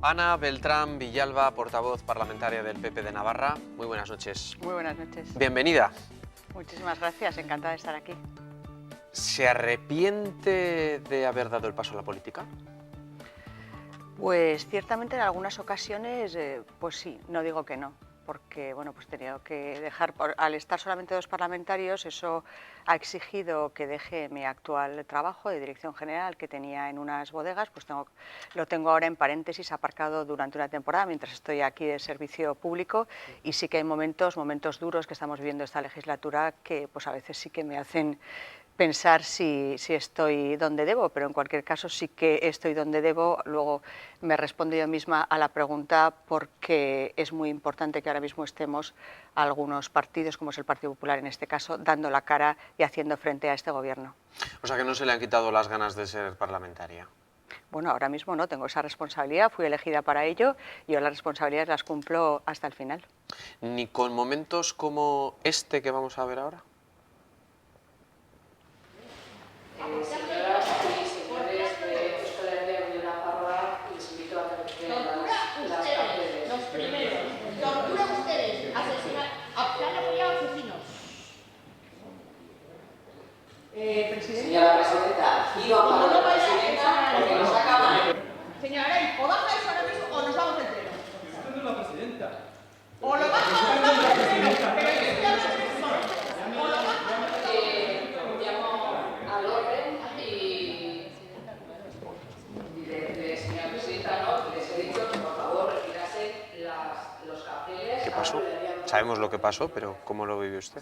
Ana Beltrán Villalba, portavoz parlamentaria del PP de Navarra. Muy buenas noches. Muy buenas noches. Bienvenida. Muchísimas gracias, encantada de estar aquí. ¿Se arrepiente de haber dado el paso a la política? Pues ciertamente en algunas ocasiones, pues sí, no digo que no, porque bueno, pues he tenido que dejar, al estar solamente dos parlamentarios, eso ha exigido que deje mi actual trabajo de dirección general que tenía en unas bodegas, pues lo tengo ahora en paréntesis aparcado durante una temporada mientras estoy aquí de servicio público, y sí que hay momentos duros que estamos viviendo esta legislatura que pues a veces sí que me hacen pensar si estoy donde debo, pero en cualquier caso sí que estoy donde debo. Luego me respondo yo misma a la pregunta porque es muy importante que ahora mismo estemos algunos partidos, como es el Partido Popular en este caso, dando la cara y haciendo frente a este gobierno. O sea que no se le han quitado las ganas de ser parlamentaria. Bueno, ahora mismo no tengo esa responsabilidad, fui elegida para ello y yo las responsabilidades las cumplo hasta el final. ¿Ni con momentos como este que vamos a ver ahora? Señoras y señores de Euskal Herria Unión Navarra, les invito a que retiren las carteles. Los primeros, tortura ustedes, asesinar, han apoyado asesinos. Señora Presidenta, iba para la Presidenta porque nos acaban. Señora Arey, o bajáis ahora mismo o nos vamos del pleno. Usted no es la presidenta. O lo bajo o nos vamos del pleno. Pero yo estoy hablando en este momento. O lo bajo o nos vamos del pleno. Llamo al orden y señora Presidenta, no, les he dicho que por favor retirasen los carteles. ¿Qué pasó? Sabemos lo que pasó, pero ¿cómo lo vivió usted?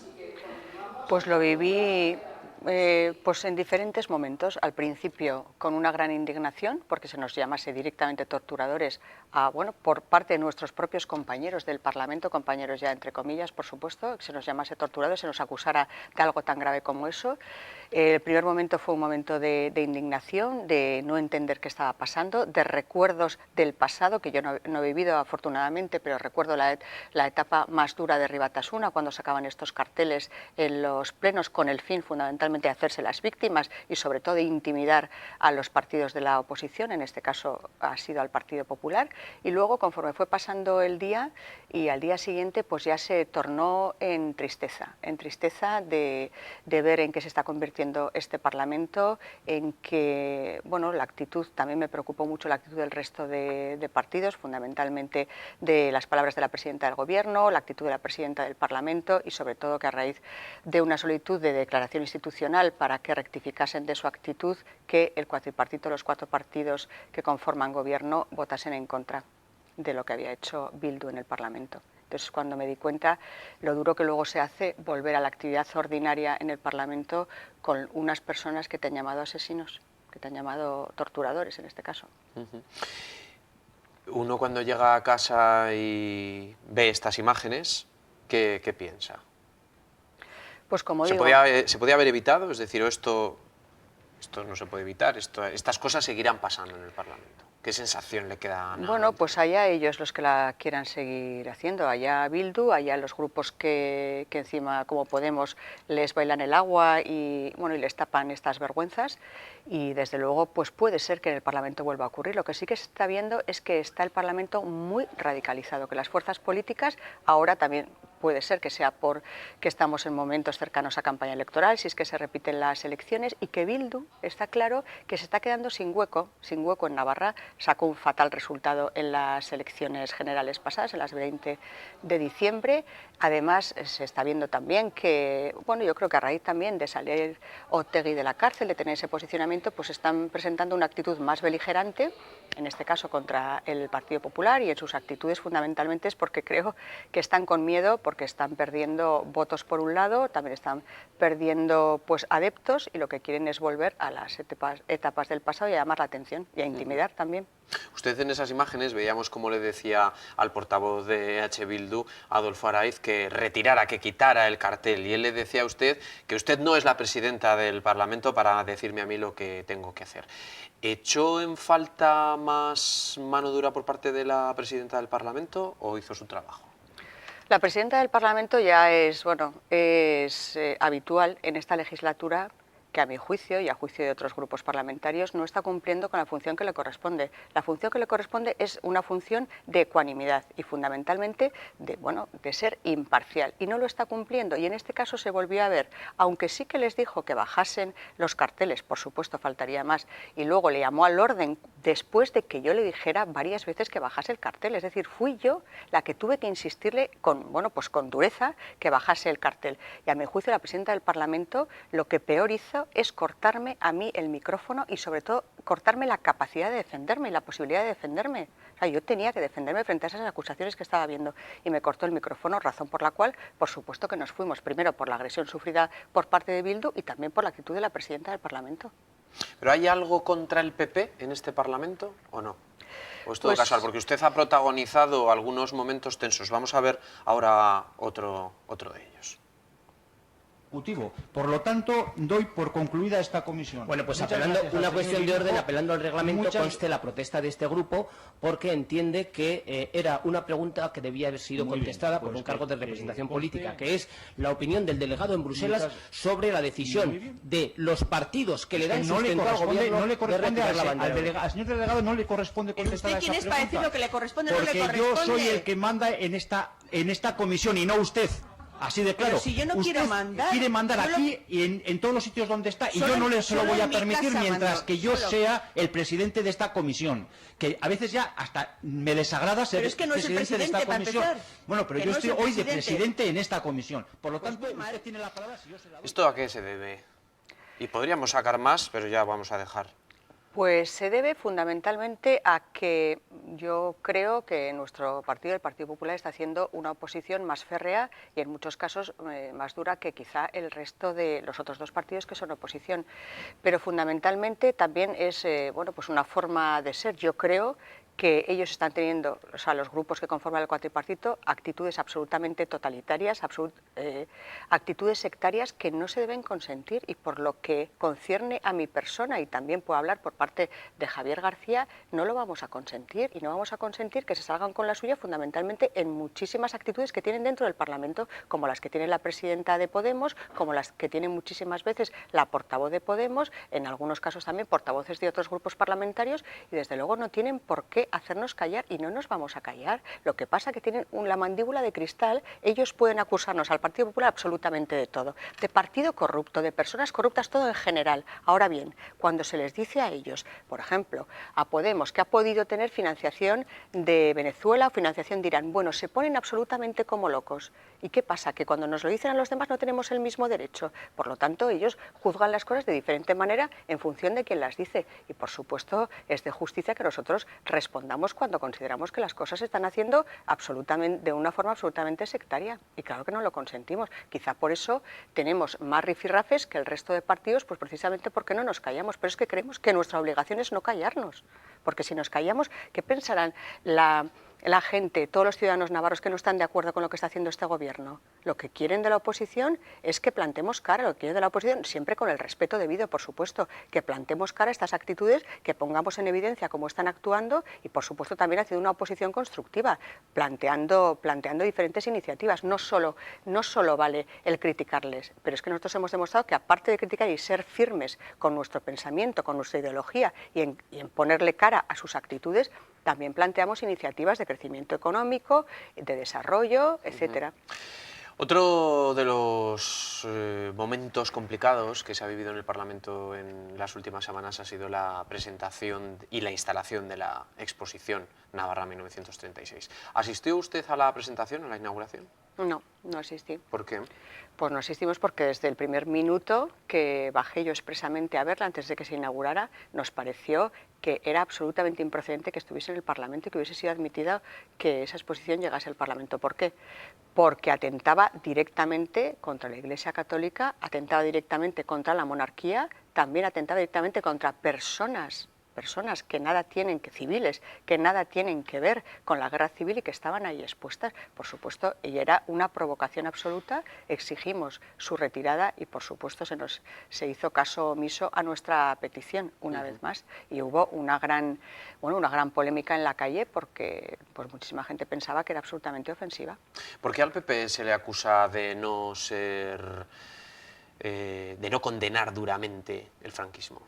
Pues lo viví pues en diferentes momentos. Al principio con una gran indignación porque se nos llamase directamente torturadores por parte de nuestros propios compañeros del Parlamento, compañeros ya entre comillas, por supuesto, que se nos llamase torturadores, se nos acusara de algo tan grave como eso. El primer momento fue un momento de indignación, de no entender qué estaba pasando, de recuerdos del pasado, que yo no he vivido afortunadamente, pero recuerdo la etapa más dura de Ribatasuna, cuando sacaban estos carteles en los plenos con el fin fundamentalmente de hacerse las víctimas y sobre todo de intimidar a los partidos de la oposición, en este caso ha sido al Partido Popular, y luego conforme fue pasando el día y al día siguiente pues ya se tornó en tristeza de ver en qué se está convirtiendo este Parlamento, en que, bueno, la actitud, también me preocupó mucho la actitud del resto de partidos, fundamentalmente de las palabras de la presidenta del Gobierno, la actitud de la presidenta del Parlamento y sobre todo que a raíz de una solicitud de declaración institucional para que rectificasen de su actitud, que el cuatripartito, los cuatro partidos que conforman Gobierno, votasen en contra de lo que había hecho Bildu en el Parlamento. Entonces, cuando me di cuenta lo duro que luego se hace volver a la actividad ordinaria en el Parlamento con unas personas que te han llamado asesinos, que te han llamado torturadores en este caso. Uno cuando llega a casa y ve estas imágenes, ¿qué piensa? Pues como ¿Se digo... podía haber evitado? Es decir, esto no se puede evitar, estas cosas seguirán pasando en el Parlamento. ¿Qué sensación le queda a Ana? Bueno, pues allá ellos los que la quieran seguir haciendo, allá Bildu, allá los grupos que encima, como Podemos, les bailan el agua y les tapan estas vergüenzas, y desde luego pues puede ser que en el Parlamento vuelva a ocurrir. Lo que sí que se está viendo es que está el Parlamento muy radicalizado, que las fuerzas políticas ahora también puede ser que sea porque estamos en momentos cercanos a campaña electoral, si es que se repiten las elecciones, y que Bildu está claro que se está quedando sin hueco en Navarra. Sacó un fatal resultado en las elecciones generales pasadas, en las 20 de diciembre. Además, se está viendo también que, yo creo que a raíz también de salir Otegi de la cárcel, de tener ese posicionamiento, pues están presentando una actitud más beligerante, en este caso contra el Partido Popular, y en sus actitudes fundamentalmente es porque creo que están con miedo, porque están perdiendo votos por un lado, también están perdiendo pues adeptos, y lo que quieren es volver a las etapas del pasado y a llamar la atención y a intimidar también. Usted en esas imágenes veíamos cómo le decía al portavoz de EH Bildu, Adolfo Araiz, que retirara, que quitara el cartel, y él le decía a usted que usted no es la presidenta del Parlamento para decirme a mí lo que tengo que hacer. ¿Echó en falta más mano dura por parte de la presidenta del Parlamento o hizo su trabajo? La presidenta del Parlamento ya es habitual en esta legislatura que a mi juicio y a juicio de otros grupos parlamentarios no está cumpliendo con la función que le corresponde. La función que le corresponde es una función de ecuanimidad y fundamentalmente de ser imparcial, y no lo está cumpliendo, y en este caso se volvió a ver, aunque sí que les dijo que bajasen los carteles, por supuesto faltaría más, y luego le llamó al orden después de que yo le dijera varias veces que bajase el cartel, es decir, fui yo la que tuve que insistirle con dureza que bajase el cartel, y a mi juicio la presidenta del Parlamento lo que peor hizo es cortarme a mí el micrófono y sobre todo cortarme la capacidad de defenderme y la posibilidad de defenderme. O sea, yo tenía que defenderme frente a esas acusaciones que estaba viendo y me cortó el micrófono, razón por la cual, por supuesto que nos fuimos, primero por la agresión sufrida por parte de Bildu y también por la actitud de la presidenta del Parlamento. ¿Pero hay algo contra el PP en este Parlamento o no? ¿O es todo Pues, casual? Porque usted ha protagonizado algunos momentos tensos. Vamos a ver ahora otro de ellos. Por lo tanto, doy por concluida esta comisión. Bueno, pues Muchas apelando gracias al una señor cuestión de orden, Hinojo. apelando al reglamento, Muchas- conste la protesta de este grupo porque entiende que era una pregunta que debía haber sido Muy bien, contestada por pues un cargo de que representación conste- política, que es la opinión del delegado en Bruselas Muchas- sobre la Muy decisión bien. de los partidos que le dan no le sustento al corresponde, gobierno no le de corresponde retirar la al bandera. al señor delegado no le corresponde ¿Pero contestar usted a esa quién es para decir pregunta. lo que le corresponde o no le Porque corresponde? yo soy el que manda en esta comisión y no usted. Así de claro. Pero si yo no Usted quiero mandar, quiere mandar solo- aquí y en todos los sitios donde está, y Solo- yo no se lo solo voy a en mi permitir casa mientras mando, que yo solo. sea el presidente de esta comisión. Que a veces ya hasta me desagrada ser Pero es que no es el de esta presidente, para comisión. empezar. Bueno, pero Que yo no es estoy el hoy de presidente. presidente en esta comisión. Por lo Pues tanto, muy mal. usted tiene la palabra si yo se la doy. ¿Esto a qué se debe? Y podríamos sacar más, pero ya vamos a dejar. Pues se debe fundamentalmente a que yo creo que nuestro partido, el Partido Popular, está haciendo una oposición más férrea y en muchos casos más dura que quizá el resto de los otros dos partidos que son oposición. Pero fundamentalmente también es pues una forma de ser. Yo creo que ellos están teniendo, o sea, los grupos que conforman el cuatripartito, actitudes absolutamente totalitarias, actitudes sectarias que no se deben consentir, y por lo que concierne a mi persona, y también puedo hablar por parte de Javier García, no lo vamos a consentir, y no vamos a consentir que se salgan con la suya fundamentalmente en muchísimas actitudes que tienen dentro del Parlamento, como las que tiene la presidenta de Podemos, como las que tiene muchísimas veces la portavoz de Podemos, en algunos casos también portavoces de otros grupos parlamentarios, y desde luego no tienen por qué hacernos callar, y no nos vamos a callar. Lo que pasa es que tienen la mandíbula de cristal. Ellos pueden acusarnos al Partido Popular absolutamente de todo, de partido corrupto, de personas corruptas, todo en general. Ahora bien, cuando se les dice a ellos, por ejemplo, a Podemos, que ha podido tener financiación de Venezuela o financiación de Irán, bueno, se ponen absolutamente como locos. ¿Y qué pasa? Que cuando nos lo dicen a los demás no tenemos el mismo derecho. Por lo tanto, ellos juzgan las cosas de diferente manera en función de quien las dice. Y por supuesto, es de justicia que nosotros respondamos cuando consideramos que las cosas se están haciendo de una forma absolutamente sectaria. Y claro que no lo consentimos. Quizá por eso tenemos más rifirrafes que el resto de partidos, pues precisamente porque no nos callamos. Pero es que creemos que nuestra obligación es no callarnos. Porque si nos callamos, ¿qué pensarán la gente, todos los ciudadanos navarros que no están de acuerdo con lo que está haciendo este gobierno? Lo que quieren de la oposición es que plantemos cara, lo que quieren de la oposición, siempre con el respeto debido, por supuesto, que plantemos cara a estas actitudes, que pongamos en evidencia cómo están actuando y, por supuesto, también haciendo una oposición constructiva, planteando diferentes iniciativas. No solo vale el criticarles, pero es que nosotros hemos demostrado que, aparte de criticar y ser firmes con nuestro pensamiento, con nuestra ideología y en ponerle cara a sus actitudes, también planteamos iniciativas de crecimiento económico, de desarrollo, etcétera. Otro de los momentos complicados que se ha vivido en el Parlamento en las últimas semanas ha sido la presentación y la instalación de la exposición Navarra 1936. ¿Asistió usted a la presentación, a la inauguración? No, no asistí. ¿Por qué? Pues no asistimos porque desde el primer minuto que bajé yo expresamente a verla antes de que se inaugurara, nos pareció que era absolutamente improcedente que estuviese en el Parlamento y que hubiese sido admitida que esa exposición llegase al Parlamento. ¿Por qué? Porque atentaba directamente contra la Iglesia Católica, atentaba directamente contra la monarquía, también atentaba directamente contra personas que nada tienen civiles, que nada tienen que ver con la guerra civil y que estaban ahí expuestas, por supuesto, y era una provocación absoluta. Exigimos su retirada y, por supuesto, se hizo caso omiso a nuestra petición una vez más, y hubo una gran polémica en la calle porque pues muchísima gente pensaba que era absolutamente ofensiva. ¿Por qué al PP se le acusa de no ser de no condenar duramente el franquismo?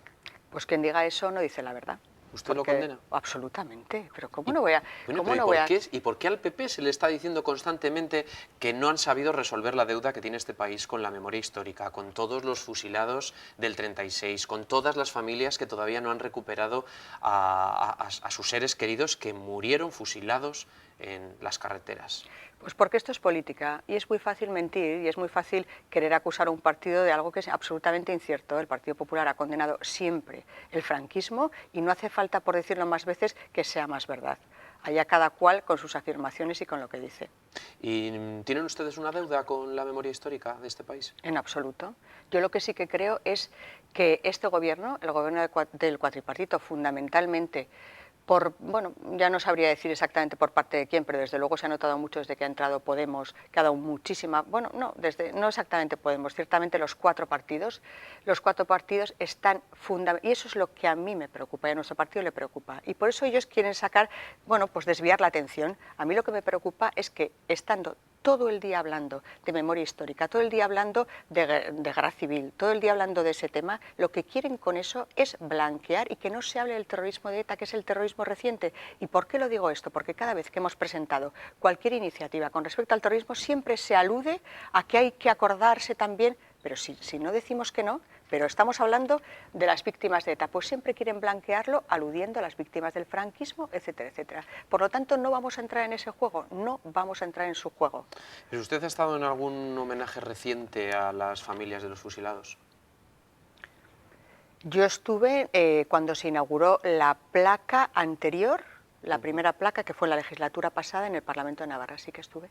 Pues quien diga eso no dice la verdad. ¿Usted lo Porque- condena? Absolutamente, pero ¿cómo no voy a...? Bueno, ¿cómo pero no voy a- ¿y por qué al PP se le está diciendo constantemente que no han sabido resolver la deuda que tiene este país con la memoria histórica, con todos los fusilados del 36, con todas las familias que todavía no han recuperado a sus seres queridos que murieron fusilados en las carreteras? Pues porque esto es política y es muy fácil mentir y es muy fácil querer acusar a un partido de algo que es absolutamente incierto. El Partido Popular ha condenado siempre el franquismo y no hace falta, por decirlo más veces, que sea más verdad. Allá cada cual con sus afirmaciones y con lo que dice. ¿Y tienen ustedes una deuda con la memoria histórica de este país? En absoluto. Yo lo que sí que creo es que este gobierno, el gobierno del cuatripartito, fundamentalmente, bueno, ya no sabría decir exactamente por parte de quién, pero desde luego se ha notado mucho desde que ha entrado Podemos, que ha dado muchísima, bueno, no exactamente Podemos, ciertamente los cuatro partidos están fundamentados, y eso es lo que a mí me preocupa y a nuestro partido le preocupa, y por eso ellos quieren sacar, bueno, pues desviar la atención. A mí lo que me preocupa es que estando todo el día hablando de memoria histórica, todo el día hablando de guerra civil, todo el día hablando de ese tema, lo que quieren con eso es blanquear y que no se hable del terrorismo de ETA, que es el terrorismo reciente. ¿Y por qué lo digo esto? Porque cada vez que hemos presentado cualquier iniciativa con respecto al terrorismo siempre se alude a que hay que acordarse también, pero si no decimos que no, pero estamos hablando de las víctimas de ETA, pues siempre quieren blanquearlo aludiendo a las víctimas del franquismo, etcétera, etcétera. Por lo tanto, no vamos a entrar en ese juego, no vamos a entrar en su juego. ¿Pero usted ha estado en algún homenaje reciente a las familias de los fusilados? Yo estuve cuando se inauguró la placa anterior, la primera placa que fue en la legislatura pasada en el Parlamento de Navarra, sí que estuve.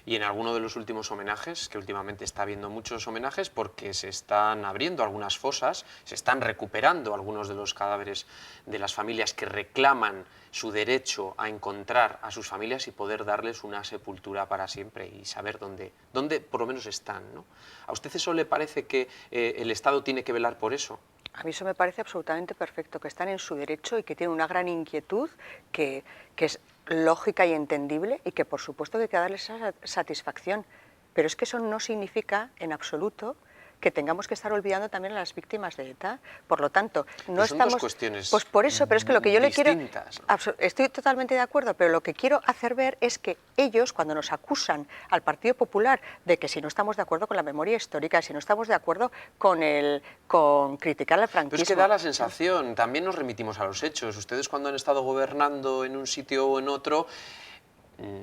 Y en alguno de los últimos homenajes, que últimamente está habiendo muchos homenajes porque se están abriendo algunas fosas, se están recuperando algunos de los cadáveres de las familias que reclaman su derecho a encontrar a sus familias y poder darles una sepultura para siempre y saber dónde por lo menos están, ¿no? ¿A usted eso le parece que el Estado tiene que velar por eso? A mí eso me parece absolutamente perfecto, que están en su derecho y que tienen una gran inquietud que es lógica y entendible y que por supuesto que hay que darles esa satisfacción. Pero es que eso no significa en absoluto que tengamos que estar olvidando también a las víctimas de ETA. Por lo tanto, no Pues son estamos... dos cuestiones pues por eso, pero es que lo que yo le quiero... distintas, ¿no? Estoy totalmente de acuerdo, pero lo que quiero hacer ver es que ellos, cuando nos acusan al Partido Popular de que si no estamos de acuerdo con la memoria histórica, si no estamos de acuerdo con criticar al franquismo... Pero es que da la sensación, también nos remitimos a los hechos. Ustedes cuando han estado gobernando en un sitio o en otro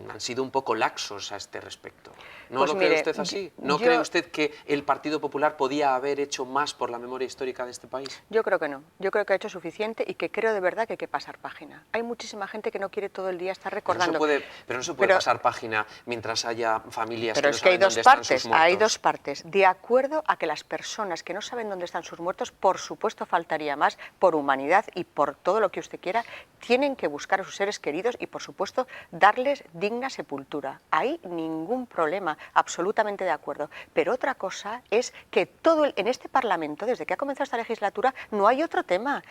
han sido un poco laxos a este respecto. ¿No Pues lo cree mire, usted así? ¿No yo- cree usted que el Partido Popular podía haber hecho más por la memoria histórica de este país? Yo creo que no. Yo creo que ha hecho suficiente y que creo de verdad que hay que pasar página. Hay muchísima gente que no quiere todo el día estar recordando. Pero no se puede Pero- pasar página mientras haya familias Pero que no es que hay saben dos dónde están partes, sus muertos. hay dos partes. De acuerdo a que las personas que no saben dónde están sus muertos, por supuesto faltaría más, por humanidad y por todo lo que usted quiera, tienen que buscar a sus seres queridos y, por supuesto, darles digna sepultura. Hay ningún problema, absolutamente de acuerdo. Pero otra cosa es que en este Parlamento, desde que ha comenzado esta legislatura, no hay otro tema,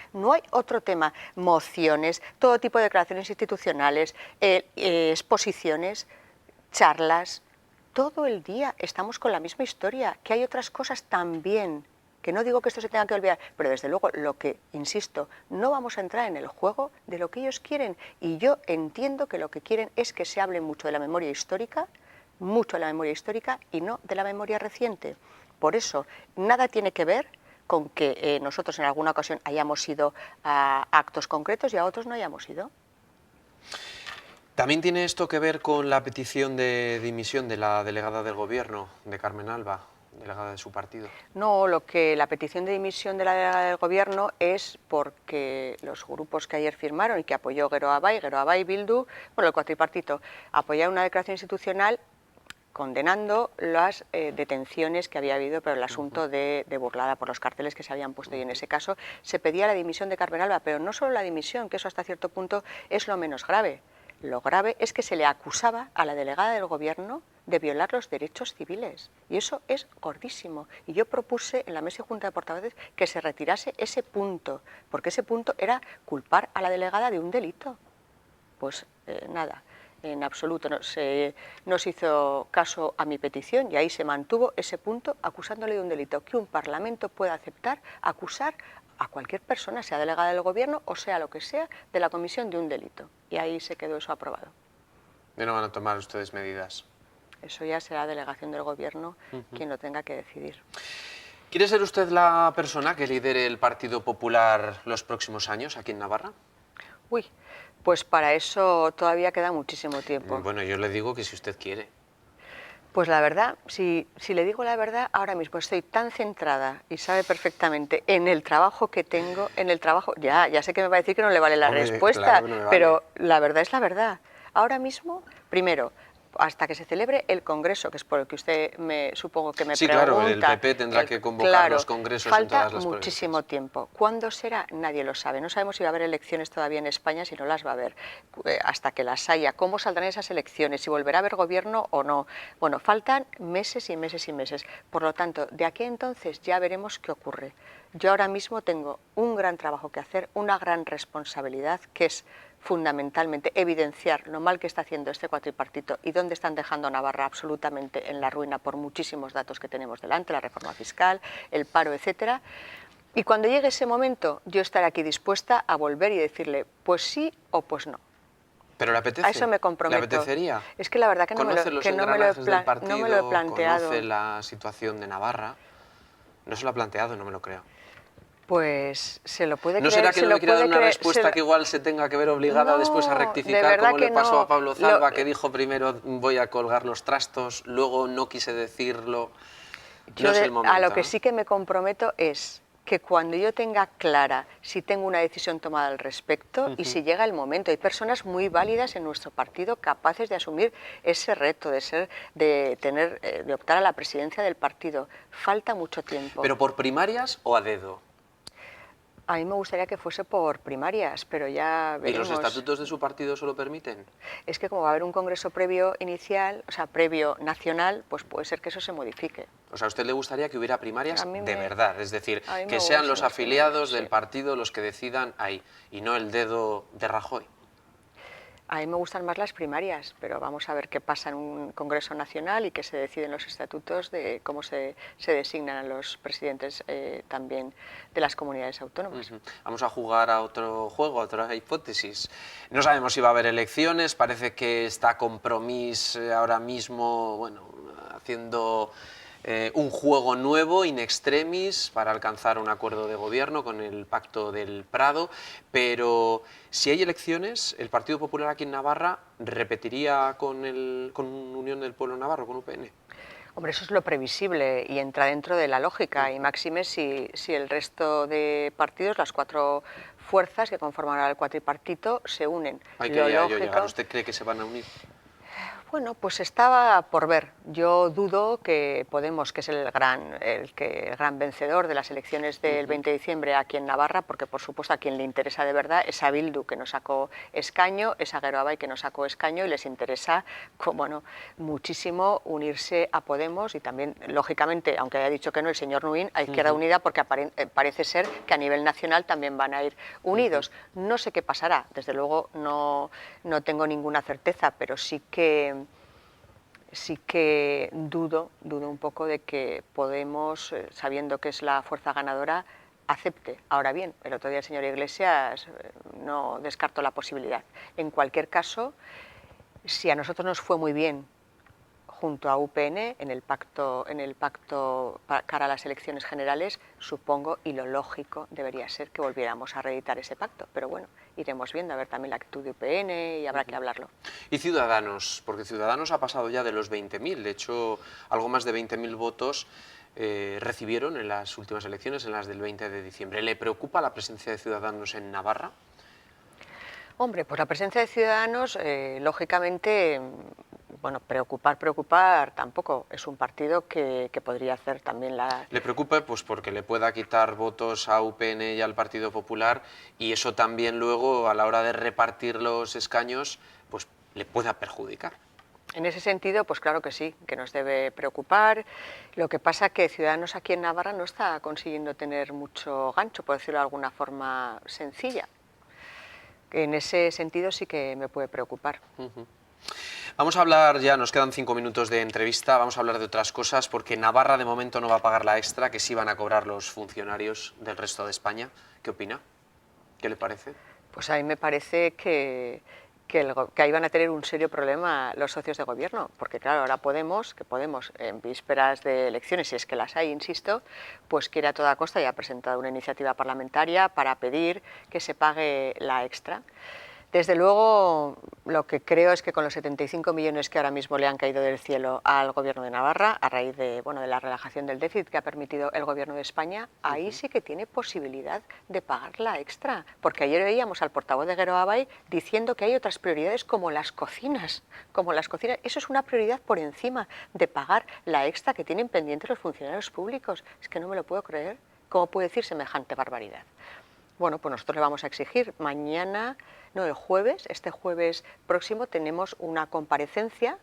Mociones, todo tipo de declaraciones institucionales, exposiciones, charlas. Todo el día estamos con la misma historia, que hay otras cosas también, que no digo que esto se tenga que olvidar, pero desde luego lo que, insisto, no vamos a entrar en el juego de lo que ellos quieren, y yo entiendo que lo que quieren es que se hable mucho de la memoria histórica, y no de la memoria reciente. Por eso, nada tiene que ver con que nosotros en alguna ocasión hayamos ido a actos concretos y a otros no hayamos ido. ¿También tiene esto que ver con la petición de dimisión de la delegada del Gobierno, de Carmen Alba, delegada de su partido? No, la petición de dimisión de la delegada del Gobierno es porque los grupos que ayer firmaron y que apoyó Geroa Bai, Bildu, bueno, el cuatripartito, apoyaron una declaración institucional condenando las detenciones que había habido por el asunto de Burlada, por los carteles que se habían puesto, y en ese caso se pedía la dimisión de Carmen Alba, pero no solo la dimisión, que eso hasta cierto punto es lo menos grave. Lo grave es que se le acusaba a la delegada del Gobierno de violar los derechos civiles, y eso es gordísimo. Y yo propuse en la mesa y junta de portavoces que se retirase ese punto, porque ese punto era culpar a la delegada de un delito. Pues nada. en absoluto. No se hizo caso a mi petición y ahí se mantuvo ese punto acusándole de un delito que un Parlamento pueda aceptar, acusar a cualquier persona, sea delegada del Gobierno o sea lo que sea, de la comisión de un delito. Y ahí se quedó eso aprobado. ¿Y no van a tomar ustedes medidas? Eso ya será delegación del Gobierno quien lo tenga que decidir. ¿Quiere ser usted la persona que lidere el Partido Popular los próximos años aquí en Navarra? Uy, pues para eso todavía queda muchísimo tiempo. Bueno, yo le digo que si usted quiere. Pues la verdad, si le digo la verdad, ahora mismo estoy tan centrada y sabe perfectamente en el trabajo que tengo, en el trabajo, ya sé que me va a decir que no le vale la Hombre, respuesta, claro que no me vale. pero la verdad es la verdad. Ahora mismo, primero, hasta que se celebre el Congreso, que es por el que usted supongo que me Sí, pregunta. claro, el PP tendrá que convocar claro, los congresos en falta todas las muchísimo tiempo. ¿Cuándo será? Nadie lo sabe. No sabemos si va a haber elecciones todavía en España, si no las va a haber, hasta que las haya. ¿Cómo saldrán esas elecciones? ¿Si volverá a haber gobierno o no? Bueno, faltan meses y meses y meses. Por lo tanto, de aquí a entonces ya veremos qué ocurre. Yo ahora mismo tengo un gran trabajo que hacer, una gran responsabilidad, que es fundamentalmente evidenciar lo mal que está haciendo este cuatripartito y dónde están dejando a Navarra absolutamente en la ruina por muchísimos datos que tenemos delante, la reforma fiscal, el paro, etcétera. Y cuando llegue ese momento, yo estaré aquí dispuesta a volver y decirle pues sí o pues no. ¿Pero le apetece? A eso me comprometo. ¿Le apetecería? Es que la verdad que no me lo he planteado. Conoce la situación de Navarra. No se lo ha planteado, no me lo creo. Pues se lo puede ¿No creer. será que no me quiere dar una respuesta que igual se tenga que ver obligada No, después a de rectificar, verdad como le que pasó no. a Pablo Zalba, que dijo primero voy a colgar los trastos, luego no quise decirlo? No es el momento, a lo que ¿no? sí que me comprometo es que cuando yo tenga clara si tengo una decisión tomada al respecto y si llega el momento, hay personas muy válidas en nuestro partido capaces de asumir ese reto de optar a la presidencia del partido. Falta mucho tiempo. ¿Pero por primarias o a dedo? A mí me gustaría que fuese por primarias, pero ya ¿Y veremos. los estatutos de su partido eso lo permiten? Es que como va a haber un congreso previo inicial, o sea, previo nacional, pues puede ser que eso se modifique. O sea, ¿a usted le gustaría que hubiera primarias de verdad? Es decir, a mí me que sean los gustan las afiliados primarias, del sí. partido los que decidan ahí, y no el dedo de Rajoy. A mí me gustan más las primarias, pero vamos a ver qué pasa en un Congreso Nacional y que se deciden los estatutos de cómo se designan a los presidentes también de las comunidades autónomas. Vamos a jugar a otro juego, a otra hipótesis. No sabemos si va a haber elecciones, parece que está Compromís ahora mismo, bueno, haciendo un juego nuevo, in extremis, para alcanzar un acuerdo de gobierno con el Pacto del Prado, pero si hay elecciones, el Partido Popular aquí en Navarra repetiría con Unión del Pueblo Navarro, con UPN. Hombre, eso es lo previsible y entra dentro de la lógica, y máxime si el resto de partidos, las cuatro fuerzas que conforman el cuatripartito, se unen. Hay Lo que yo lógico, llegar. ¿Usted cree que se van a unir? bueno, pues estaba por ver. Yo dudo que Podemos, que es el gran vencedor de las elecciones del 20 de diciembre aquí en Navarra, porque por supuesto a quien le interesa de verdad es a Bildu, que nos sacó escaño, es a Geroabay, que nos sacó escaño, y les interesa, bueno, muchísimo unirse a Podemos, y también, lógicamente, aunque haya dicho que no el señor Nuín, a Izquierda Unida, porque parece ser que a nivel nacional también van a ir unidos. No sé qué pasará, desde luego no tengo ninguna certeza, pero sí que dudo un poco de que Podemos, sabiendo que es la fuerza ganadora, acepte. Ahora bien, el otro día el señor Iglesias no descartó la posibilidad. En cualquier caso, si a nosotros nos fue muy bien junto a UPN en el pacto cara a las elecciones generales, supongo, y lo lógico debería ser que volviéramos a reeditar ese pacto. Pero bueno, iremos viendo, a ver también la actitud de UPN y habrá que hablarlo. ¿Y Ciudadanos? Porque Ciudadanos ha pasado ya de los 20.000, de hecho, algo más de 20.000 votos recibieron en las últimas elecciones, en las del 20 de diciembre. ¿Le preocupa la presencia de Ciudadanos en Navarra? Hombre, pues la presencia de Ciudadanos, lógicamente, bueno, preocupar tampoco. Es un partido que podría hacer también la... ¿Le preocupa? Pues porque le pueda quitar votos a UPN y al Partido Popular, y eso también luego, a la hora de repartir los escaños, pues le pueda perjudicar. En ese sentido, pues claro que sí, que nos debe preocupar. Lo que pasa es que Ciudadanos aquí en Navarra no está consiguiendo tener mucho gancho, por decirlo de alguna forma sencilla. En ese sentido sí que me puede preocupar. Vamos a hablar, ya nos quedan 5 minutos de entrevista, vamos a hablar de otras cosas, porque Navarra de momento no va a pagar la extra que sí van a cobrar los funcionarios del resto de España. ¿Qué opina? ¿Qué le parece? Pues a mí me parece que ahí van a tener un serio problema los socios de gobierno, porque claro, ahora Podemos, en vísperas de elecciones, si es que las hay, insisto, pues quiere a toda costa y ha presentado una iniciativa parlamentaria para pedir que se pague la extra. Desde luego, lo que creo es que con los 75 millones que ahora mismo le han caído del cielo al Gobierno de Navarra, a raíz de la relajación del déficit que ha permitido el Gobierno de España, ahí sí que tiene posibilidad de pagar la extra. Porque ayer veíamos al portavoz de Geroabay diciendo que hay otras prioridades como las cocinas. Eso es una prioridad por encima de pagar la extra que tienen pendientes los funcionarios públicos. Es que no me lo puedo creer. ¿Cómo puede decir semejante barbaridad? Bueno, pues nosotros le vamos a exigir el jueves, este jueves próximo, tenemos una comparecencia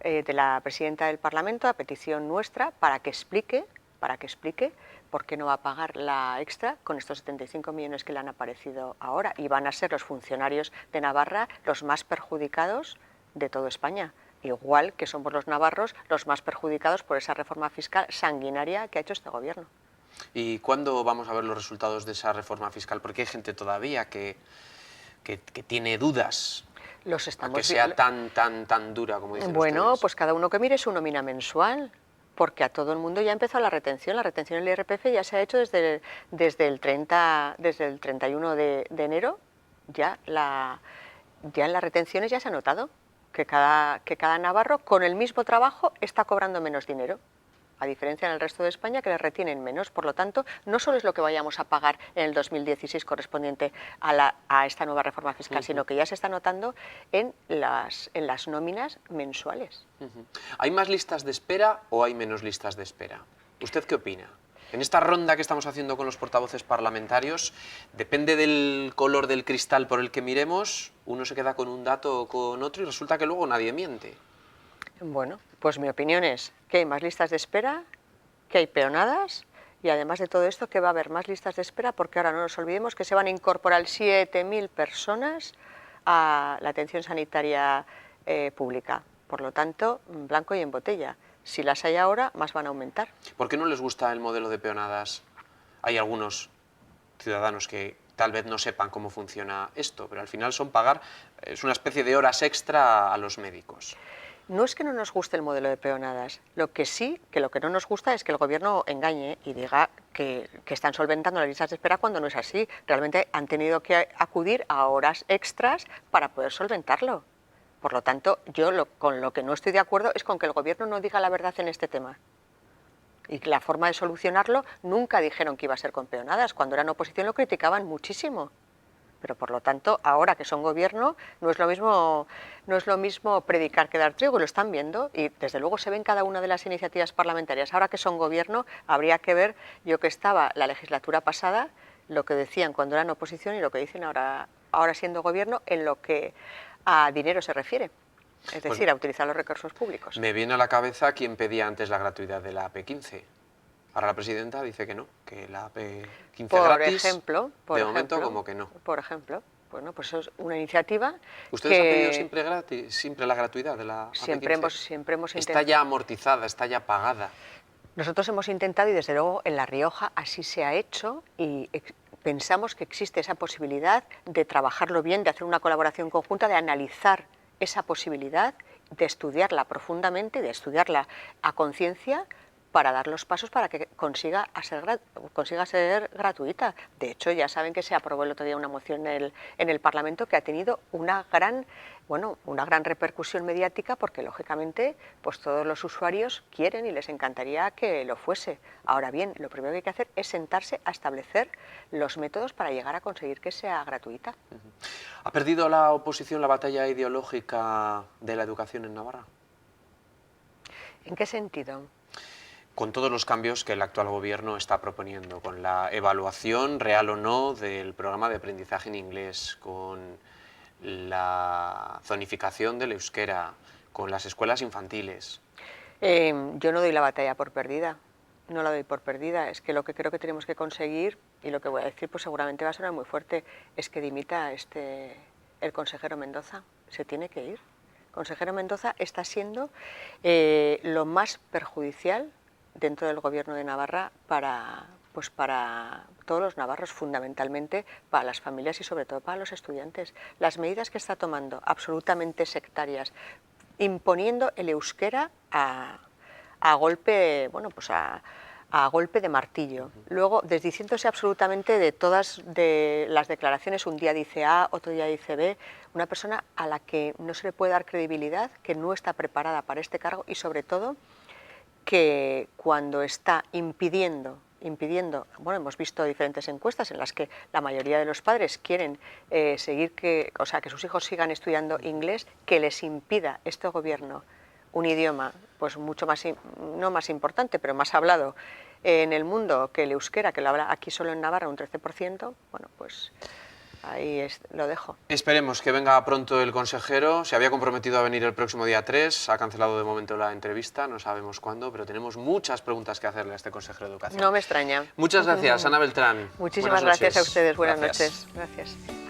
de la presidenta del Parlamento a petición nuestra para que explique por qué no va a pagar la extra con estos 75 millones que le han aparecido ahora, y van a ser los funcionarios de Navarra los más perjudicados de toda España, igual que somos los navarros los más perjudicados por esa reforma fiscal sanguinaria que ha hecho este gobierno. ¿Y cuándo vamos a ver los resultados de esa reforma fiscal? Porque hay gente todavía que tiene dudas a que sea tan dura como dicen ustedes. Pues cada uno que mire su nómina mensual, porque a todo el mundo ya empezó la retención del IRPF ya se ha hecho desde el 31 de enero, ya en las retenciones ya se ha notado que cada navarro con el mismo trabajo está cobrando menos dinero, a diferencia en el resto de España, que les retienen menos. Por lo tanto, no solo es lo que vayamos a pagar en el 2016 correspondiente a esta nueva reforma fiscal, sino que ya se está notando en las nóminas mensuales. ¿Hay más listas de espera o hay menos listas de espera? ¿Usted qué opina? En esta ronda que estamos haciendo con los portavoces parlamentarios, depende del color del cristal por el que miremos, uno se queda con un dato o con otro y resulta que luego nadie miente. Bueno, pues mi opinión es que hay más listas de espera, que hay peonadas, y además de todo esto que va a haber más listas de espera, porque ahora no nos olvidemos que se van a incorporar 7.000 personas a la atención sanitaria pública. Por lo tanto, blanco y en botella. Si las hay ahora, más van a aumentar. ¿Por qué no les gusta el modelo de peonadas? Hay algunos ciudadanos que tal vez no sepan cómo funciona esto, pero al final es una especie de horas extra a los médicos. No es que no nos guste el modelo de peonadas, lo que no nos gusta es que el gobierno engañe y diga que están solventando las listas de espera cuando no es así. Realmente han tenido que acudir a horas extras para poder solventarlo. Por lo tanto, con lo que no estoy de acuerdo es con que el gobierno no diga la verdad en este tema. Y la forma de solucionarlo, nunca dijeron que iba a ser con peonadas. Cuando eran oposición lo criticaban muchísimo. Pero por lo tanto, ahora que son gobierno, no es lo mismo predicar que dar trigo, y lo están viendo, y desde luego se ve en cada una de las iniciativas parlamentarias. Ahora que son gobierno, habría que ver, yo que estaba la legislatura pasada, lo que decían cuando eran oposición y lo que dicen ahora siendo gobierno, en lo que a dinero se refiere. Es decir, a utilizar los recursos públicos. Me viene a la cabeza quien pedía antes la gratuidad de la AP15. Ahora la presidenta dice que no, que la AP15 gratis, de momento como que no. Por ejemplo, bueno, pues eso es una iniciativa. ¿Ustedes han pedido siempre la gratuidad de la AP15? Siempre hemos intentado. Está ya amortizada, está ya pagada. Nosotros hemos intentado, y desde luego en La Rioja así se ha hecho, y pensamos que existe esa posibilidad de trabajarlo bien, de hacer una colaboración conjunta, de analizar esa posibilidad, de estudiarla profundamente, de estudiarla a conciencia, para dar los pasos para que consiga ser gratuita. De hecho, ya saben que se aprobó el otro día una moción en el Parlamento que ha tenido una gran repercusión mediática, porque lógicamente pues todos los usuarios quieren y les encantaría que lo fuese. Ahora bien, lo primero que hay que hacer es sentarse a establecer los métodos para llegar a conseguir que sea gratuita. ¿Ha perdido la oposición la batalla ideológica de la educación en Navarra? ¿En qué sentido? Con todos los cambios que el actual gobierno está proponiendo, con la evaluación real o no del programa de aprendizaje en inglés, con la zonificación del euskera, con las escuelas infantiles. Yo no doy la batalla por perdida, no la doy por perdida. Es que lo que creo que tenemos que conseguir, y lo que voy a decir pues seguramente va a sonar muy fuerte, es que dimita el consejero Mendoza. Se tiene que ir. consejero Mendoza está siendo lo más perjudicial dentro del Gobierno de Navarra para todos los navarros, fundamentalmente para las familias y sobre todo para los estudiantes. Las medidas que está tomando, absolutamente sectarias, imponiendo el euskera a golpe, bueno, pues a golpe de martillo. Luego, desdiciéndose absolutamente de todas de las declaraciones, un día dice A, otro día dice B, una persona a la que no se le puede dar credibilidad, que no está preparada para este cargo y sobre todo que cuando está impidiendo, bueno, hemos visto diferentes encuestas en las que la mayoría de los padres quieren que sus hijos sigan estudiando inglés, que les impida este gobierno un idioma pues mucho más, no más importante, pero más hablado en el mundo que el euskera, que lo habla aquí solo en Navarra un 13%, bueno, pues ahí lo dejo. Esperemos que venga pronto el consejero. Se había comprometido a venir el próximo día 3, ha cancelado de momento la entrevista, no sabemos cuándo, pero tenemos muchas preguntas que hacerle a este consejero de Educación. No me extraña. Muchas gracias, Ana Beltrán. Muchísimas Buenas gracias noches. a ustedes, buenas Gracias. noches. Gracias.